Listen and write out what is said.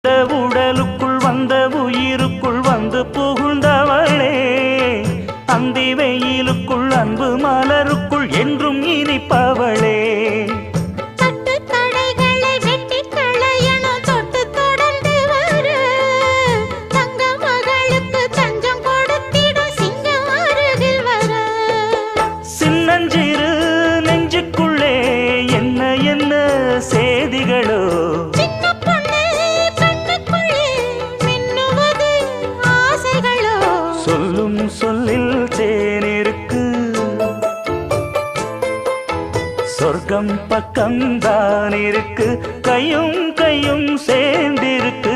இந்த உடலுக்குள் வந்த உயிருக்குள் வந்து புகுந்தவளே, அந்தி வெயிலுக்குள் அன்பு மலருக்குள் என்றும் இனிப்பவளே. சின்னஞ்சிறு நெஞ்சுக்குள்ளே என்ன என்ன சேதிகளோ, சொல்லும் சொல்லில் தேனிருக்கு, சொர்க்கம் பக்கம்தான் இருக்கு, கையும் கையும் சேர்ந்திருக்கு.